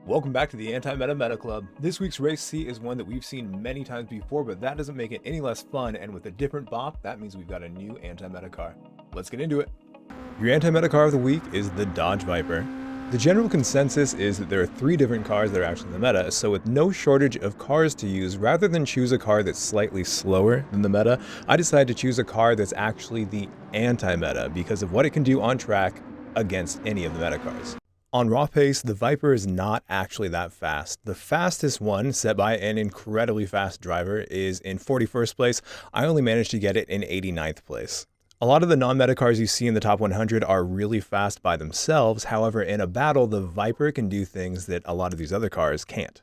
Welcome back to the Anti-Meta Meta Club. This week's Rseat is one that we've seen many times before, but that doesn't make it any less fun, and with a different bop, that means we've got a new anti-meta car. Let's get into it. Your anti-meta car of the week is the Dodge Viper. The general consensus is that there are 3 different cars that are actually in the meta, so with no shortage of cars to use, rather than choose a car that's slightly slower than the meta, I decided to choose a car that's actually the anti-meta because of what it can do on track against any of the meta cars. On raw pace, the Viper is not actually that fast. The fastest one, set by an incredibly fast driver, is in 41st place. I only managed to get it in 89th place. A lot of the non-meta cars you see in the top 100 are really fast by themselves. However, in a battle, the Viper can do things that a lot of these other cars can't.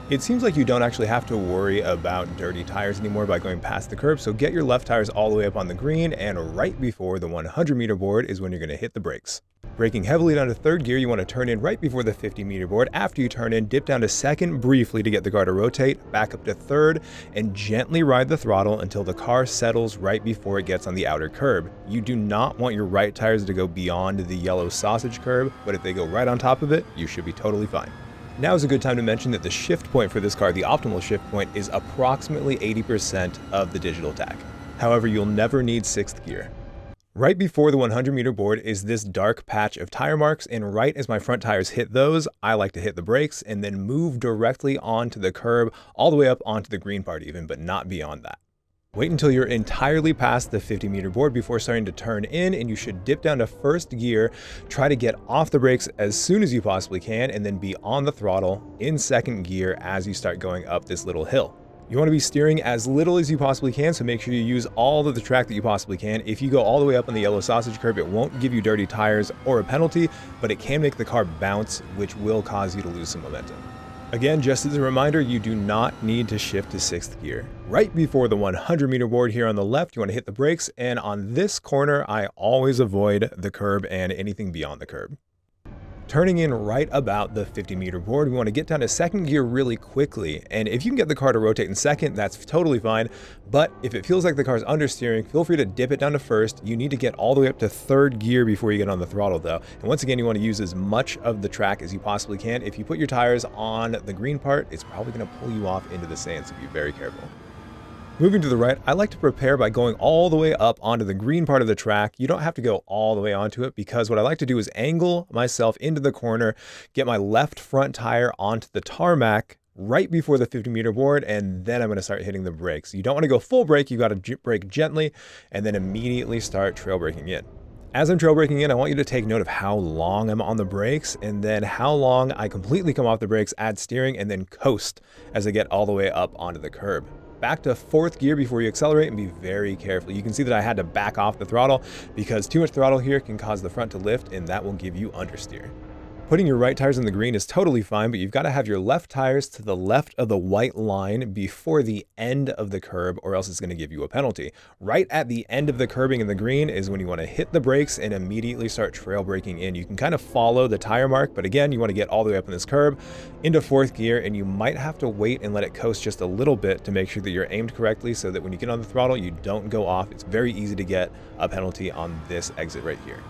It seems like you don't actually have to worry about dirty tires anymore by going past the curb, so get your left tires all the way up on the green, and right before the 100-meter board is when you're going to hit the brakes. Braking heavily down to 3rd gear, you want to turn in right before the 50-meter board. After you turn in, dip down to 2nd briefly to get the car to rotate, back up to 3rd, and gently ride the throttle until the car settles right before it gets on the outer curb. You do not want your right tires to go beyond the yellow sausage curb, but if they go right on top of it, you should be totally fine. Now is a good time to mention that the shift point for this car, the optimal shift point, is approximately 80% of the digital tach. However, you'll never need 6th gear. Right before the 100-meter board is this dark patch of tire marks, and right as my front tires hit those, I like to hit the brakes and then move directly onto the curb, all the way up onto the green part even, but not beyond that. Wait until you're entirely past the 50-meter board before starting to turn in, and you should dip down to 1st gear, try to get off the brakes as soon as you possibly can, and then be on the throttle in 2nd gear as you start going up this little hill. You want to be steering as little as you possibly can, so make sure you use all of the track that you possibly can. If you go all the way up on the yellow sausage curb, it won't give you dirty tires or a penalty, but it can make the car bounce, which will cause you to lose some momentum. Again, just as a reminder, you do not need to shift to 6th gear. Right before the 100-meter board here on the left, you want to hit the brakes, and on this corner, I always avoid the curb and anything beyond the curb. Turning in right about the 50-meter board, we want to get down to 2nd gear really quickly, and if you can get the car to rotate in 2nd, that's totally fine, but if it feels like the car's understeering, feel free to dip it down to 1st. You need to get all the way up to 3rd gear before you get on the throttle though, and once again, you want to use as much of the track as you possibly can. If you put your tires on the green part, it's probably going to pull you off into the sand, so be very careful. Moving to the right, I like to prepare by going all the way up onto the green part of the track. You don't have to go all the way onto it, because what I like to do is angle myself into the corner, get my left front tire onto the tarmac right before the 50-meter board, and then I'm going to start hitting the brakes. You don't want to go full brake, you got to brake gently and then immediately start trail braking in. As I'm trail braking in, I want you to take note of how long I'm on the brakes and then how long I completely come off the brakes, add steering, and then coast as I get all the way up onto the curb. Back to 4th gear before you accelerate, and be very careful. You can see that I had to back off the throttle because too much throttle here can cause the front to lift, and that will give you understeer. Putting your right tires in the green is totally fine, but you've got to have your left tires to the left of the white line before the end of the curb, or else it's going to give you a penalty. Right at the end of the curbing in the green is when you want to hit the brakes and immediately start trail braking in. You can kind of follow the tire mark, but again, you want to get all the way up in this curb into 4th gear, and you might have to wait and let it coast just a little bit to make sure that you're aimed correctly so that when you get on the throttle, you don't go off. It's very easy to get a penalty on this exit right here.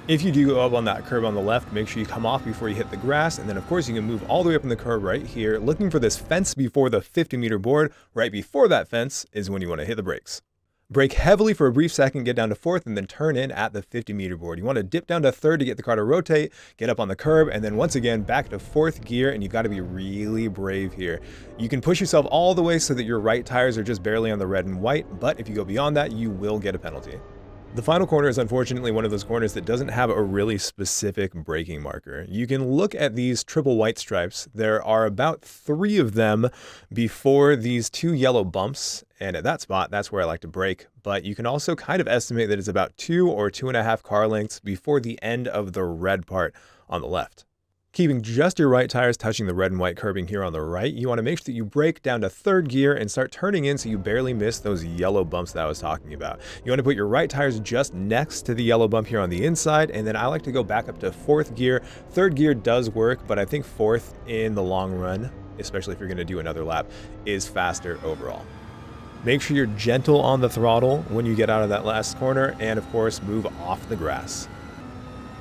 If you do go up on that curb on the left, make sure you come off before you hit the grass, and then of course you can move all the way up in the curb right here, looking for this fence before the 50-meter board. Right before that fence is when you want to hit the brakes. Brake heavily for a brief second, get down to 4th, and then turn in at the 50-meter board. You want to dip down to 3rd to get the car to rotate, get up on the curb, and then once again back to 4th gear, and you've got to be really brave here. You can push yourself all the way so that your right tires are just barely on the red and white, but if you go beyond that, you will get a penalty. The final corner is unfortunately one of those corners that doesn't have a really specific braking marker. You can look at these triple white stripes. There are about 3 of them before these 2 yellow bumps, and at that spot, that's where I like to brake. But you can also kind of estimate that it's about 2 or 2.5 car lengths before the end of the red part on the left. Keeping just your right tires touching the red and white curbing here on the right, you want to make sure that you brake down to 3rd gear and start turning in so you barely miss those yellow bumps that I was talking about. You want to put your right tires just next to the yellow bump here on the inside, and then I like to go back up to 4th gear. 3rd gear does work, but I think 4th in the long run, especially if you're going to do another lap, is faster overall. Make sure you're gentle on the throttle when you get out of that last corner, and of course move off the grass.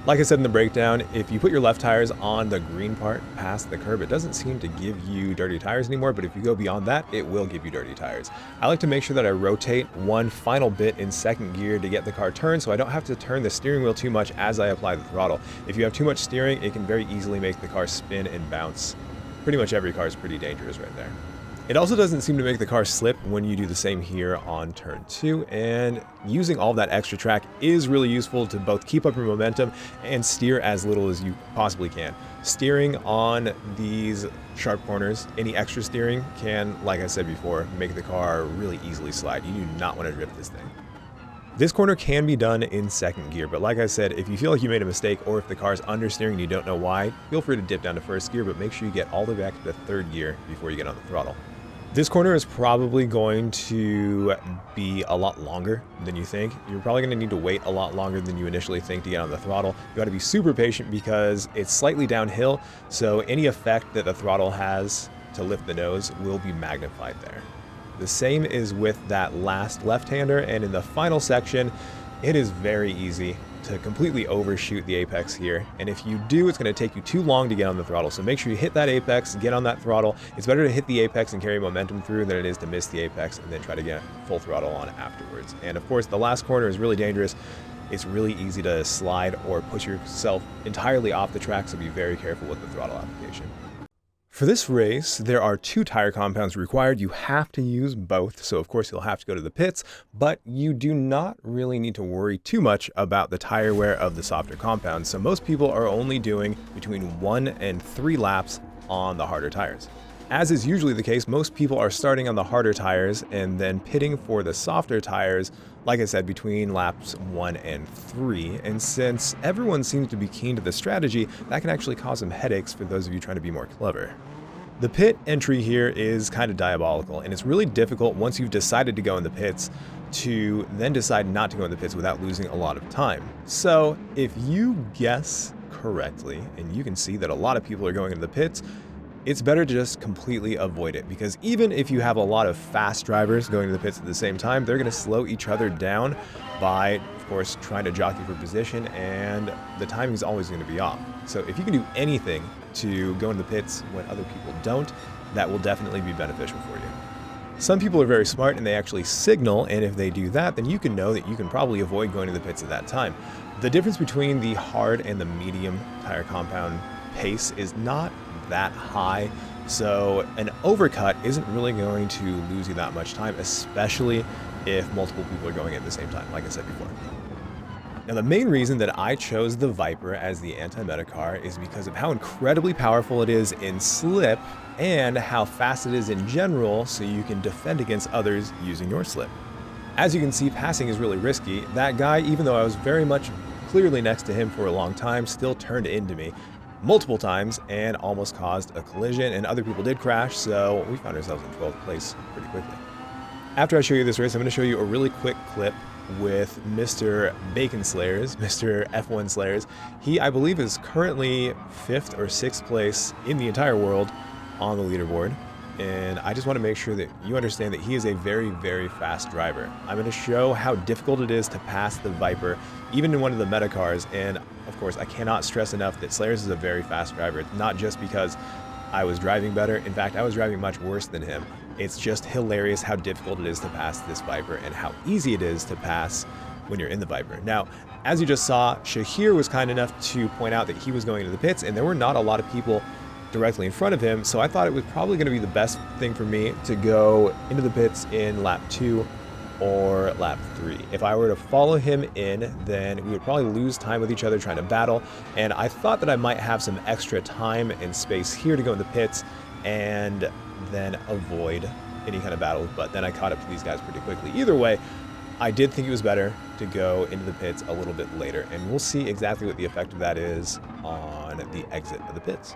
Like I said in the breakdown, if you put your left tires on the green part past the curb, it doesn't seem to give you dirty tires anymore, but if you go beyond that, it will give you dirty tires. I like to make sure that I rotate one final bit in second gear to get the car turned so I don't have to turn the steering wheel too much as I apply the throttle. If you have too much steering, it can very easily make the car spin and bounce. Pretty much every car is pretty dangerous right there. It also doesn't seem to make the car slip when you do the same here on turn 2, and using all that extra track is really useful to both keep up your momentum and steer as little as you possibly can. Steering on these sharp corners, any extra steering can, like I said before, make the car really easily slide. You do not want to drift this thing. This corner can be done in second gear, but like I said, if you feel like you made a mistake or if the car's understeering and you don't know why, feel free to dip down to first gear, but make sure you get all the way back to third gear before you get on the throttle. This corner is probably going to be a lot longer than you think. You're probably going to need to wait a lot longer than you initially think to get on the throttle. You got to be super patient because it's slightly downhill, so any effect that the throttle has to lift the nose will be magnified there. The same is with that last left-hander, and in the final section, it is very easy to completely overshoot the apex here, and if you do, it's going to take you too long to get on the throttle, so make sure you hit that apex, get on that throttle. It's better to hit the apex and carry momentum through than it is to miss the apex and then try to get full throttle on afterwards. And of course, the last corner is really dangerous. It's really easy to slide or push yourself entirely off the track, so be very careful with the throttle application. For this race, there are 2 tire compounds required. You have to use both, so of course you'll have to go to the pits, but you do not really need to worry too much about the tire wear of the softer compounds, so most people are only doing between 1 and 3 laps on the harder tires. As is usually the case, most people are starting on the harder tires and then pitting for the softer tires, like I said, between laps 1 and 3. And since everyone seems to be keen to the strategy, that can actually cause some headaches for those of you trying to be more clever. The pit entry here is kind of diabolical, and it's really difficult once you've decided to go in the pits to then decide not to go in the pits without losing a lot of time. So if you guess correctly, and you can see that a lot of people are going into the pits, it's better to just completely avoid it, because even if you have a lot of fast drivers going to the pits at the same time, they're going to slow each other down by, of course, trying to jockey for position, and the timing is always going to be off. So if you can do anything to go in the pits when other people don't, that will definitely be beneficial for you. Some people are very smart and they actually signal, and if they do that, then you can know that you can probably avoid going to the pits at that time. The difference between the hard and the medium tire compound pace is not that high, so an overcut isn't really going to lose you that much time, especially if multiple people are going at the same time, like I said before. Now, the main reason that I chose the Viper as the anti-meta car is because of how incredibly powerful it is in slip and how fast it is in general, so you can defend against others using your slip. As you can see, passing is really risky. That guy, even though I was very much clearly next to him for a long time, still turned into me multiple times and almost caused a collision, and other people did crash, so we found ourselves in 12th place pretty quickly. After I show you this race, I'm going to show you a really quick clip with Mr. Bacon Slayers, Mr. F1 Slayers. He, I believe, is currently 5th or 6th place in the entire world on the leaderboard, and I just want to make sure that you understand that he is a very, very fast driver. I'm going to show how difficult it is to pass the Viper, even in one of the meta cars, and of course, I cannot stress enough that Slayers is a very fast driver, not just because I was driving better. In fact, I was driving much worse than him. It's just hilarious how difficult it is to pass this Viper and how easy it is to pass when you're in the Viper. Now, as you just saw, Shahir was kind enough to point out that he was going to the pits, and there were not a lot of people directly in front of him, so I thought it was probably going to be the best thing for me to go into the pits in lap 2 or lap 3. If I were to follow him in, then we would probably lose time with each other trying to battle, and I thought that I might have some extra time and space here to go in the pits and then avoid any kind of battle, but then I caught up to these guys pretty quickly. Either way, I did think it was better to go into the pits a little bit later, and we'll see exactly what the effect of that is on the exit of the pits.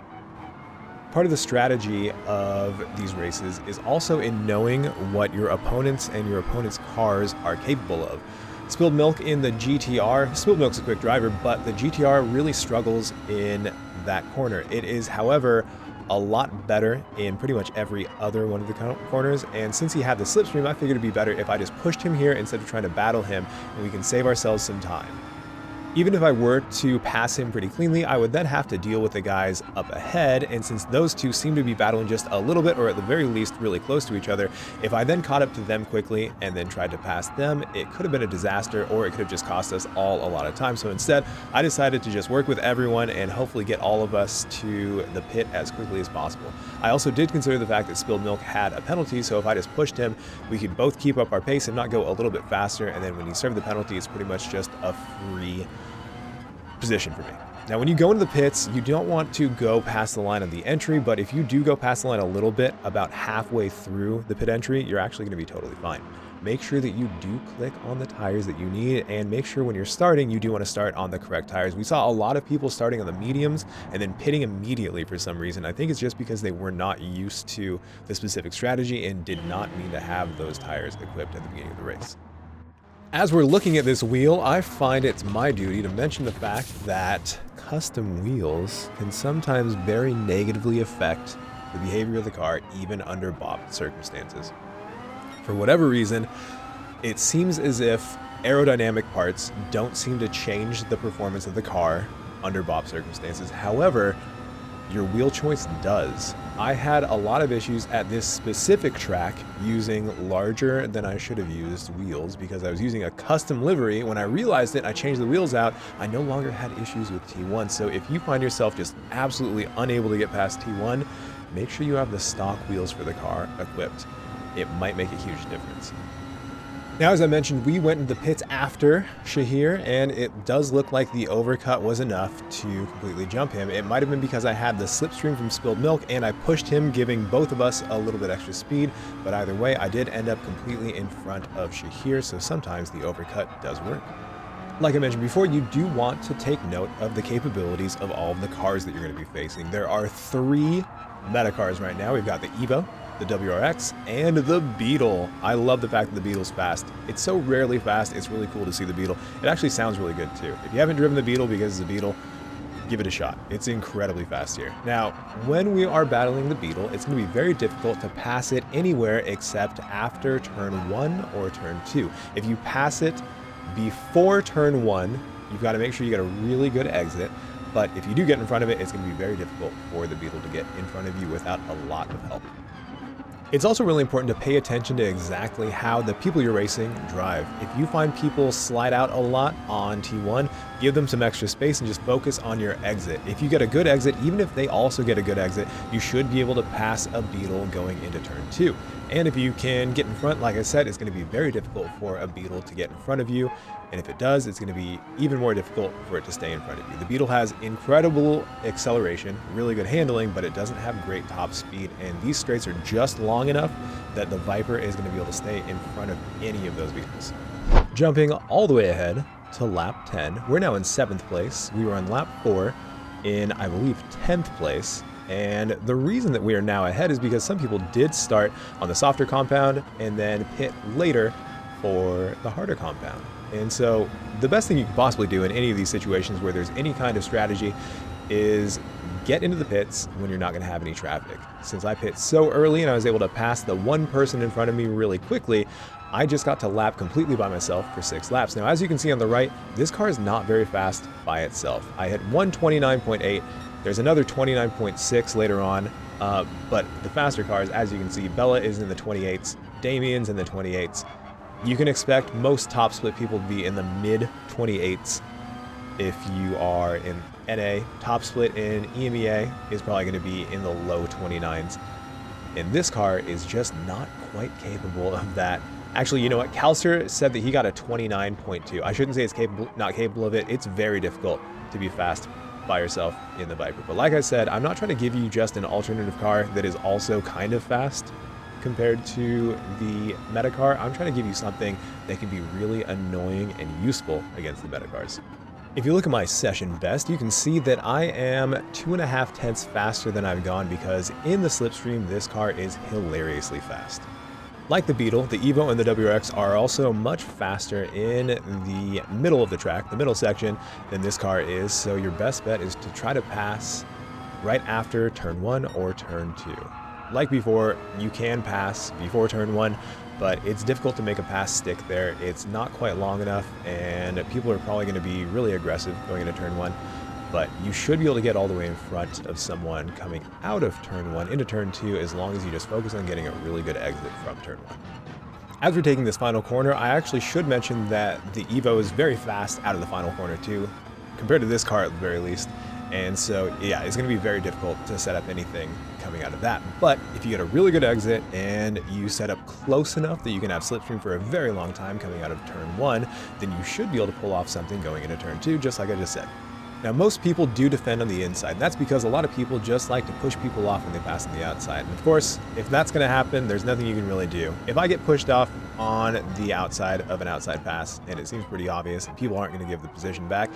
Part of the strategy of these races is also in knowing what your opponents and your opponent's cars are capable of. Spilled Milk in the GTR, Spilled Milk's a quick driver, but the GTR really struggles in that corner. It is, however, a lot better in pretty much every other one of the corners, and since he had the slipstream, I figured it'd be better if I just pushed him here instead of trying to battle him, and we can save ourselves some time. Even if I were to pass him pretty cleanly, I would then have to deal with the guys up ahead, and since those two seem to be battling just a little bit, or at the very least really close to each other, if I then caught up to them quickly and then tried to pass them, it could have been a disaster, or it could have just cost us all a lot of time. So instead, I decided to just work with everyone and hopefully get all of us to the pit as quickly as possible. I also did consider the fact that Spilled Milk had a penalty, so if I just pushed him, we could both keep up our pace and not go a little bit faster, and then when you serve the penalty, it's pretty much just a free position for me. Now, when you go into the pits, you don't want to go past the line of the entry, but if you do go past the line a little bit, about halfway through the pit entry, you're actually going to be totally fine. Make sure that you do click on the tires that you need, and make sure when you're starting, you do want to start on the correct tires. We saw a lot of people starting on the mediums and then pitting immediately for some reason. I think it's just because they were not used to the specific strategy and did not mean to have those tires equipped at the beginning of the race. As we're looking at this wheel, I find it's my duty to mention the fact that custom wheels can sometimes very negatively affect the behavior of the car, even under bopped circumstances. For whatever reason, it seems as if aerodynamic parts don't seem to change the performance of the car under bopped circumstances. However, your wheel choice does. I had a lot of issues at this specific track using larger than I should have used wheels because I was using a custom livery. When I realized it, I changed the wheels out. I no longer had issues with T1. So if you find yourself just absolutely unable to get past T1, make sure you have the stock wheels for the car equipped. It might make a huge difference. Now, as I mentioned, we went into the pits after Shahir, and it does look like the overcut was enough to completely jump him. It might have been because I had the slipstream from Spilled Milk, and I pushed him, giving both of us a little bit extra speed, but either way, I did end up completely in front of Shahir, so sometimes the overcut does work. Like I mentioned before, you do want to take note of the capabilities of all of the cars that you're going to be facing. There are 3 meta cars right now. We've got the Evo, the WRX, and the Beetle. I love the fact that the Beetle's fast. It's so rarely fast, it's really cool to see the Beetle. It actually sounds really good too. If you haven't driven the Beetle because it's a Beetle, give it a shot. It's incredibly fast here. Now, when we are battling the Beetle, it's going to be very difficult to pass it anywhere except after turn 1 or turn 2. If you pass it before turn 1, you've got to make sure you get a really good exit. But if you do get in front of it, it's going to be very difficult for the Beetle to get in front of you without a lot of help. It's also really important to pay attention to exactly how the people you're racing drive. If you find people slide out a lot on T1, give them some extra space and just focus on your exit. If you get a good exit, even if they also get a good exit, you should be able to pass a Beetle going into turn 2. And if you can get in front, like I said, it's going to be very difficult for a Beetle to get in front of you. And if it does, it's going to be even more difficult for it to stay in front of you. The Beetle has incredible acceleration, really good handling, but it doesn't have great top speed. And these straights are just long enough that the Viper is going to be able to stay in front of any of those vehicles. Jumping all the way ahead to lap 10, we're now in 7th place. We were on lap 4 in, I believe, 10th place. And the reason that we are now ahead is because some people did start on the softer compound and then pit later for the harder compound. And so the best thing you can possibly do in any of these situations where there's any kind of strategy is get into the pits when you're not going to have any traffic. Since I pit so early and I was able to pass the one person in front of me really quickly, I just got to lap completely by myself for 6 laps. Now, as you can see on the right, this car is not very fast by itself. I hit 129.8. There's another 29.6 later on, but the faster cars, as you can see, Bella is in the 28s, Damien's in the 28s. You can expect most top split people to be in the mid 28s. If you are in NA, top split in EMEA is probably going to be in the low 29s. And this car is just not quite capable of that. Actually, you know what? Calcer said that he got a 29.2. I shouldn't say it's not capable of it. It's very difficult to be fast by yourself in the Viper. But like I said, I'm not trying to give you just an alternative car that is also kind of fast compared to the meta car. I'm trying to give you something that can be really annoying and useful against the meta cars. If you look at my session best, you can see that I am 2.5 tenths faster than I've gone because in the slipstream, this car is hilariously fast. Like the Beetle, the Evo and the WRX are also much faster in the middle of the track, the middle section, than this car is, so your best bet is to try to pass right after turn 1 or turn 2. like before, you can pass before turn 1, but it's difficult to make a pass stick there. It's not quite long enough, and people are probably going to be really aggressive going into turn 1. But you should be able to get all the way in front of someone coming out of turn 1 into turn 2 as long as you just focus on getting a really good exit from turn 1. As we're taking this final corner, I actually should mention that the Evo is very fast out of the final corner too, compared to this car at the very least. And so, yeah, it's going to be very difficult to set up anything coming out of that. But if you get a really good exit and you set up close enough that you can have slipstream for a very long time coming out of turn 1, then you should be able to pull off something going into turn 2, just like I just said. Now, most people do defend on the inside, and that's because a lot of people just like to push people off when they pass on the outside. And of course, if that's going to happen, there's nothing you can really do. If I get pushed off on the outside of an outside pass, and it seems pretty obvious, and people aren't going to give the position back,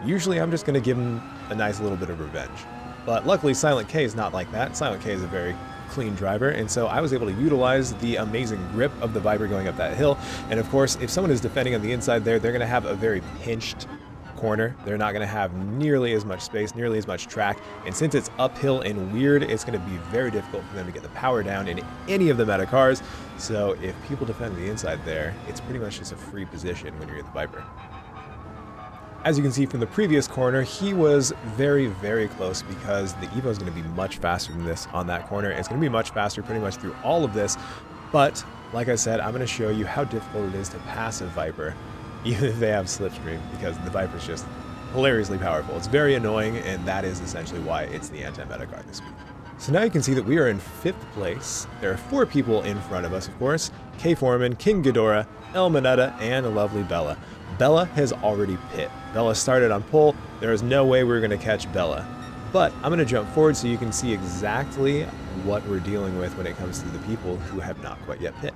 usually I'm just going to give them a nice little bit of revenge. But luckily, Silent K is not like that. Silent K is a very clean driver, and so I was able to utilize the amazing grip of the Viper going up that hill. And of course, if someone is defending on the inside there, they're going to have a very pinched corner. They're not going to have nearly as much space, nearly as much track, and since it's uphill and weird, it's going to be very difficult for them to get the power down in any of the meta cars. So if people defend the inside there, it's pretty much just a free position when you're in the Viper. As you can see from the previous corner, he was very, very close because the Evo is going to be much faster than this on that corner. It's going to be much faster pretty much through all of this, but like I said, I'm going to show you how difficult it is to pass a Viper even if they have slipstream, because the Viper is just hilariously powerful. It's very annoying, and that is essentially why it's the anti-meta car this week. So now you can see that we are in 5th place. There are 4 people in front of us, of course. K Foreman, King Ghidorah, El Moneta, and a lovely Bella. Bella has already pit. Bella started on pole. There is no way we're going to catch Bella. But I'm going to jump forward so you can see exactly what we're dealing with when it comes to the people who have not quite yet pit.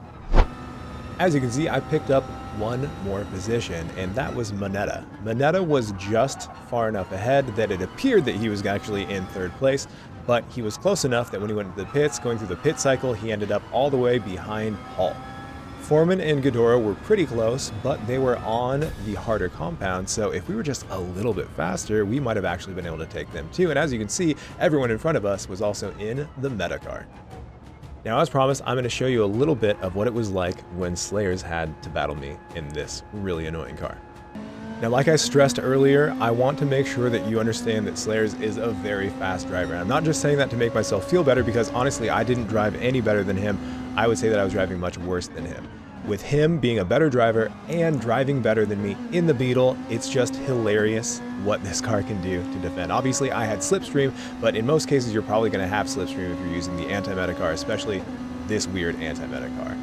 As you can see, I picked up one more position, and that was Moneta. Moneta was just far enough ahead that it appeared that he was actually in 3rd place, but he was close enough that when he went to the pits, going through the pit cycle, he ended up all the way behind Paul. Foreman and Ghidorah were pretty close, but they were on the harder compound, so if we were just a little bit faster, we might have actually been able to take them too. And as you can see, everyone in front of us was also in the meta car. Now, as promised, I'm going to show you a little bit of what it was like when Slayers had to battle me in this really annoying car. Now, like I stressed earlier, I want to make sure that you understand that Slayers is a very fast driver. And I'm not just saying that to make myself feel better, because honestly, I didn't drive any better than him. I would say that I was driving much worse than him. With him being a better driver and driving better than me in the Beetle, it's just hilarious what this car can do to defend. Obviously, I had slipstream, but in most cases, you're probably going to have slipstream if you're using the anti-meta car, especially this weird anti-meta car.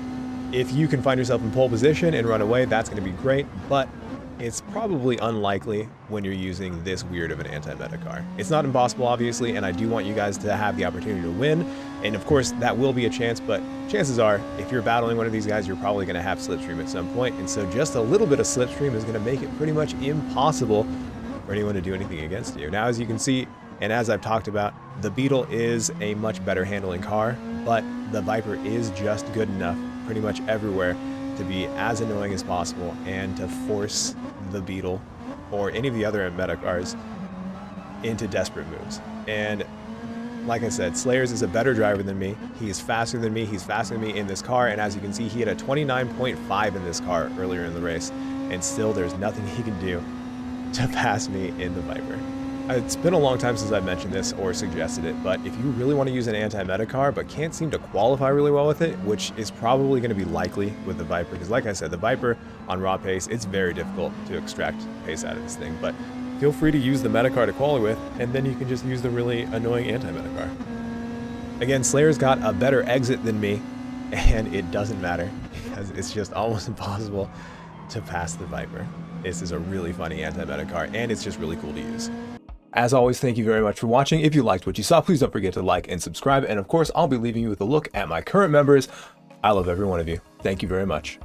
If you can find yourself in pole position and run away, that's going to be great, but it's probably unlikely when you're using this weird of an anti-meta car. It's not impossible, obviously, and I do want you guys to have the opportunity to win. And of course, that will be a chance, but chances are, if you're battling one of these guys, you're probably going to have slipstream at some point. And so just a little bit of slipstream is going to make it pretty much impossible for anyone to do anything against you. Now, as you can see, and as I've talked about, the Beetle is a much better handling car, but the Viper is just good enough pretty much everywhere to be as annoying as possible and to force the Beetle or any of the other meta cars into desperate moves. And like I said, Slayers is a better driver than me. He is faster than me. He's faster than me in this car. And as you can see, he had a 29.5 in this car earlier in the race. And still, there's nothing he can do to pass me in the Viper. It's been a long time since I've mentioned this or suggested it, but if you really want to use an anti-meta car but can't seem to qualify really well with it, which is probably going to be likely with the Viper, because like I said, the Viper on raw pace, it's very difficult to extract pace out of this thing, but feel free to use the meta car to qualify with, and then you can just use the really annoying anti-meta car. Again, Slayer's got a better exit than me, and it doesn't matter, because it's just almost impossible to pass the Viper. This is a really funny anti-meta car, and it's just really cool to use. As always, thank you very much for watching. If you liked what you saw, please don't forget to like and subscribe. And of course, I'll be leaving you with a look at my current members. I love every one of you. Thank you very much.